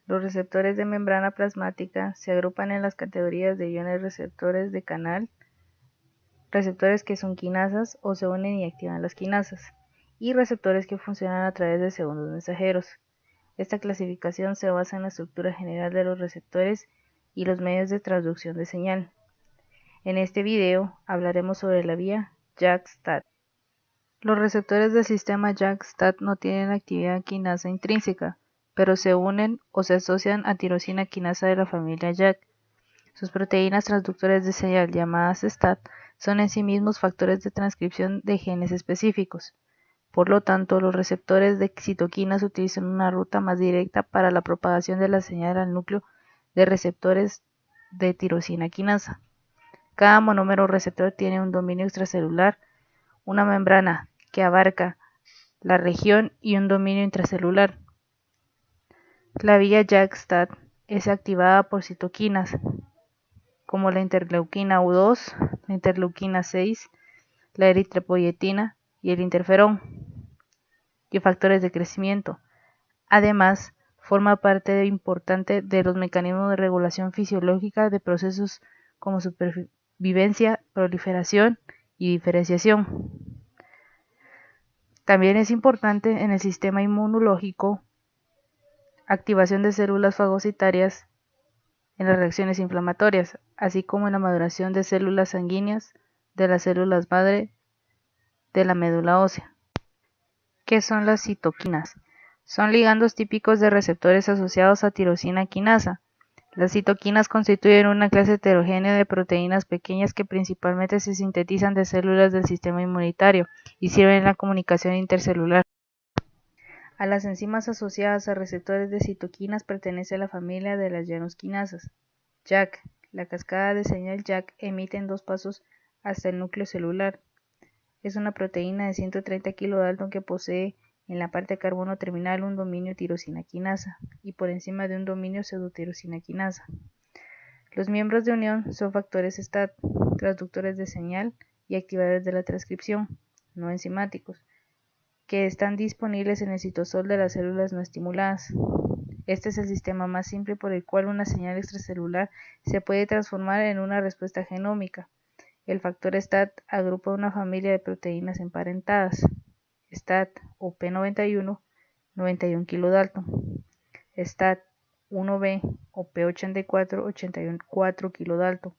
Los receptores de membrana plasmática se agrupan en las categorías de iones receptores de canal, receptores que son quinasas o se unen y activan las quinasas, y receptores que funcionan a través de segundos mensajeros. Esta clasificación se basa en la estructura general de los receptores y los medios de transducción de señal. En este video hablaremos sobre la vía JAK-STAT. Los receptores del sistema JAK-STAT no tienen actividad quinasa intrínseca, pero se unen o se asocian a tirosina quinasa de la familia JAK. Sus proteínas transductoras de señal llamadas STAT son en sí mismos factores de transcripción de genes específicos. Por lo tanto, los receptores de citoquinas utilizan una ruta más directa para la propagación de la señal al núcleo de receptores de tirosina quinasa. Cada monómero receptor tiene un dominio extracelular, una membrana que abarca la región y un dominio intracelular. La vía JAK-STAT es activada por citoquinas como la interleuquina U2, la interleuquina 6, la eritropoyetina y el interferón, y factores de crecimiento. Además, forma parte importante de los mecanismos de regulación fisiológica de procesos como supervivencia, proliferación y diferenciación. También es importante en el sistema inmunológico, activación de células fagocitarias en las reacciones inflamatorias, así como en la maduración de células sanguíneas, de las células madre de la médula ósea. ¿Qué son las citoquinas? Son ligandos típicos de receptores asociados a tirosina quinasa. Las citoquinas constituyen una clase heterogénea de proteínas pequeñas que principalmente se sintetizan de células del sistema inmunitario y sirven en la comunicación intercelular. A las enzimas asociadas a receptores de citoquinas pertenece la familia de las llanosquinasas. JAK. La cascada de señal JAK emite en 2 pasos hasta el núcleo celular. Es una proteína de 130 kilodalton que posee en la parte carbono terminal un dominio tirosina quinasa y por encima de un dominio pseudotirosina quinasa. Los miembros de unión son factores STAT, transductores de señal y activadores de la transcripción, no enzimáticos, que están disponibles en el citosol de las células no estimuladas. Este es el sistema más simple por el cual una señal extracelular se puede transformar en una respuesta genómica. El factor STAT agrupa una familia de proteínas emparentadas. STAT o P91, 91 kilodalton. STAT 1B o P84, 84 kilodalton.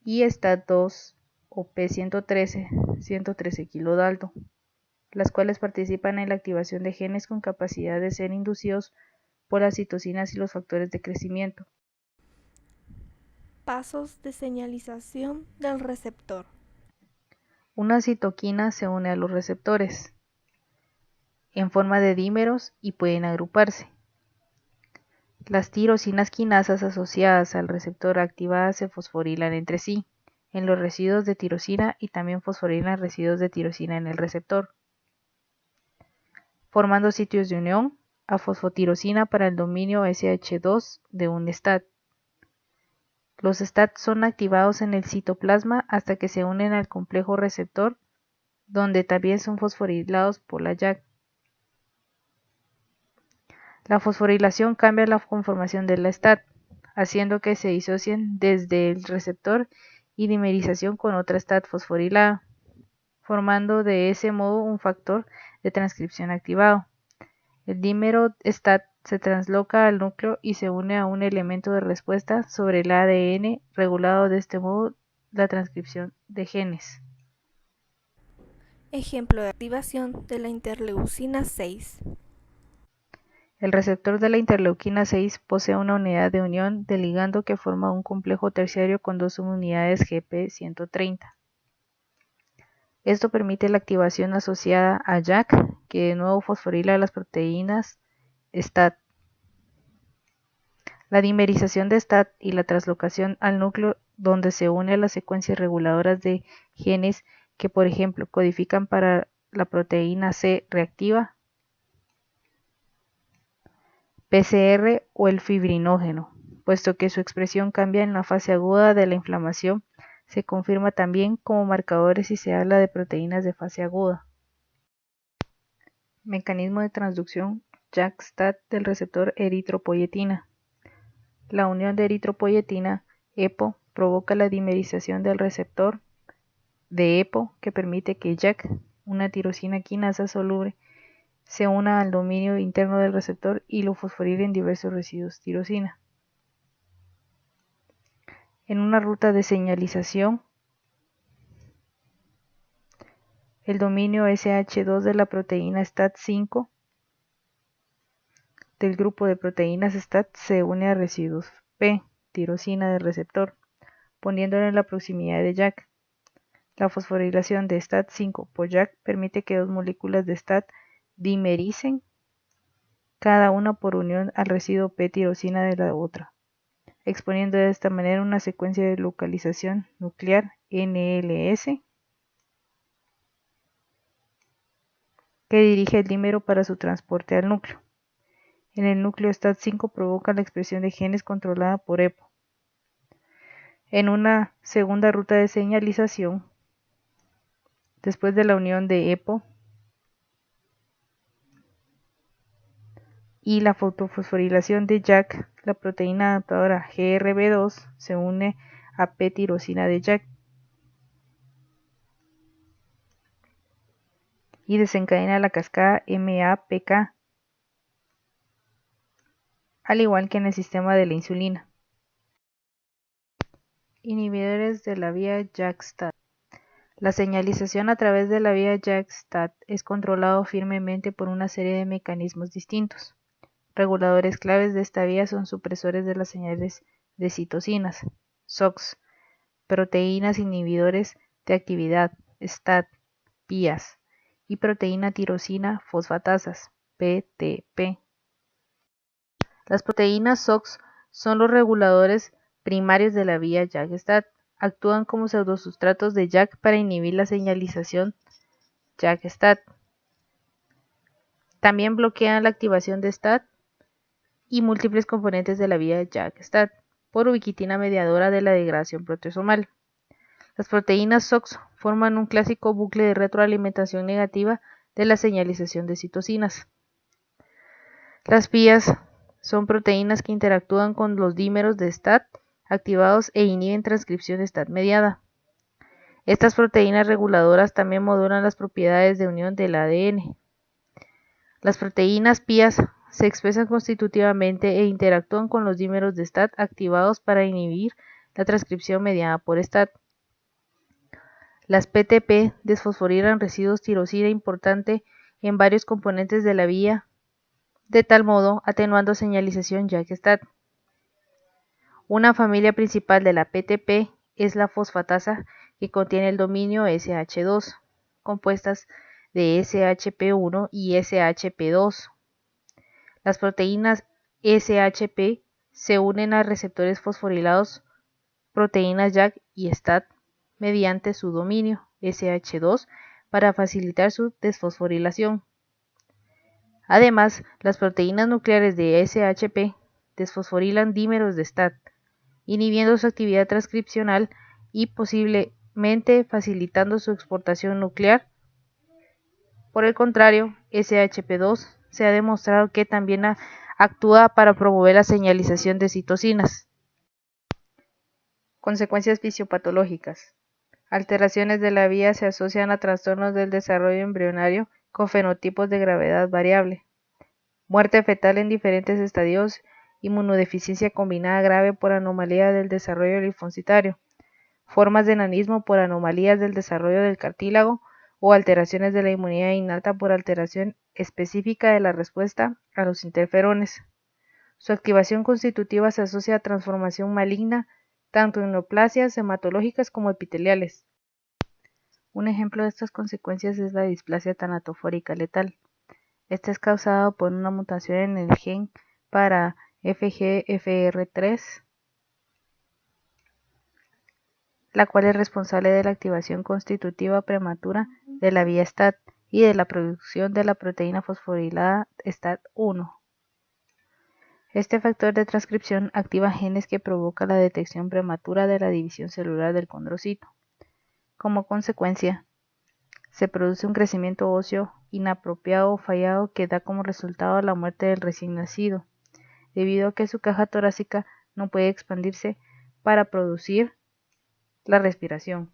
Y STAT 2 o P113, 113 kilodalton, las cuales participan en la activación de genes con capacidad de ser inducidos por las citocinas y los factores de crecimiento. Pasos de señalización del receptor. Una citoquina se une a los receptores en forma de dímeros y pueden agruparse. Las tirosinas quinasas asociadas al receptor activadas se fosforilan entre sí en los residuos de tirosina y también fosforilan residuos de tirosina en el receptor, formando sitios de unión a fosfotirosina para el dominio SH2 de un STAT. Los STAT son activados en el citoplasma hasta que se unen al complejo receptor, donde también son fosforilados por la JAK. La fosforilación cambia la conformación de la STAT, haciendo que se disocien desde el receptor y dimerización con otra STAT fosforilada, formando de ese modo un factor de transcripción activado. El dímero STAT se transloca al núcleo y se une a un elemento de respuesta sobre el ADN, regulado de este modo la transcripción de genes. Ejemplo de activación de la interleucina 6. El receptor de la interleuquina 6 posee una unidad de unión de ligando que forma un complejo terciario con 2 subunidades GP130. Esto permite la activación asociada a JAK, que de nuevo fosforila las proteínas STAT. La dimerización de STAT y la translocación al núcleo donde se une a las secuencias reguladoras de genes que, por ejemplo, codifican para la proteína C reactiva, PCR o el fibrinógeno, puesto que su expresión cambia en la fase aguda de la inflamación, se confirma también como marcadores si se habla de proteínas de fase aguda. Mecanismo de transducción JAK-STAT del receptor eritropoyetina. La unión de eritropoyetina, EPO, provoca la dimerización del receptor de EPO que permite que JAK, una tirosina quinasa soluble, se una al dominio interno del receptor y lo fosforile en diversos residuos tirosina. En una ruta de señalización, el dominio SH2 de la proteína STAT5 del grupo de proteínas STAT se une a residuos P, tirosina del receptor, poniéndolo en la proximidad de JAK. La fosforilación de STAT5 por JAK permite que dos moléculas de STAT dimericen, cada una por unión al residuo P-tirosina de la otra, exponiendo de esta manera una secuencia de localización nuclear NLS que dirige el dímero para su transporte al núcleo. En el núcleo STAT5 provoca la expresión de genes controlada por EPO. En una segunda ruta de señalización, después de la unión de EPO y la fotofosforilación de JAK, la proteína adaptadora GRB2 se une a P-tirosina de JAK y desencadena la cascada MAPK, al igual que en el sistema de la insulina. Inhibidores de la vía JAK-STAT. La señalización a través de la vía JAK-STAT es controlado firmemente por una serie de mecanismos distintos. Reguladores claves de esta vía son supresores de las señales de citocinas, SOX, proteínas inhibidores de actividad, STAT, PIAS, y proteína tirosina fosfatasas, PTP. Las proteínas SOX son los reguladores primarios de la vía JAK-STAT. Actúan como pseudosustratos de JAK para inhibir la señalización JAK-STAT. También bloquean la activación de STAT y múltiples componentes de la vía JAK-STAT por ubiquitina mediadora de la degradación proteasomal. Las proteínas SOX forman un clásico bucle de retroalimentación negativa de la señalización de citocinas. Las PIAS son proteínas que interactúan con los dímeros de STAT activados e inhiben transcripción STAT mediada. Estas proteínas reguladoras también modulan las propiedades de unión del ADN. Las proteínas PIAS se expresan constitutivamente e interactúan con los dímeros de STAT activados para inhibir la transcripción mediada por STAT. Las PTP desfosforilan residuos tirosina importante en varios componentes de la vía, de tal modo atenuando señalización JAK-STAT. Una familia principal de la PTP es la fosfatasa, que contiene el dominio SH2, compuestas de SHP1 y SHP2. Las proteínas SHP se unen a receptores fosforilados, proteínas JAK y STAT, mediante su dominio SH2 para facilitar su desfosforilación. Además, las proteínas nucleares de SHP desfosforilan dímeros de STAT, inhibiendo su actividad transcripcional y posiblemente facilitando su exportación nuclear. Por el contrario, SHP2 se ha demostrado que también actúa para promover la señalización de citocinas. Consecuencias fisiopatológicas. Alteraciones de la vía se asocian a trastornos del desarrollo embrionario con fenotipos de gravedad variable. Muerte fetal en diferentes estadios, inmunodeficiencia combinada grave por anomalía del desarrollo linfocitario, formas de enanismo por anomalías del desarrollo del cartílago o alteraciones de la inmunidad innata por alteración específica de la respuesta a los interferones. Su activación constitutiva se asocia a transformación maligna tanto en neoplasias hematológicas como epiteliales. Un ejemplo de estas consecuencias es la displasia tanatofórica letal. Esta es causada por una mutación en el gen para FGFR3, la cual es responsable de la activación constitutiva prematura de la vía STAT y de la producción de la proteína fosforilada STAT1. Este factor de transcripción activa genes que provocan la detección prematura de la división celular del condrocito. Como consecuencia, se produce un crecimiento óseo inapropiado o fallado que da como resultado la muerte del recién nacido, debido a que su caja torácica no puede expandirse para producir la respiración.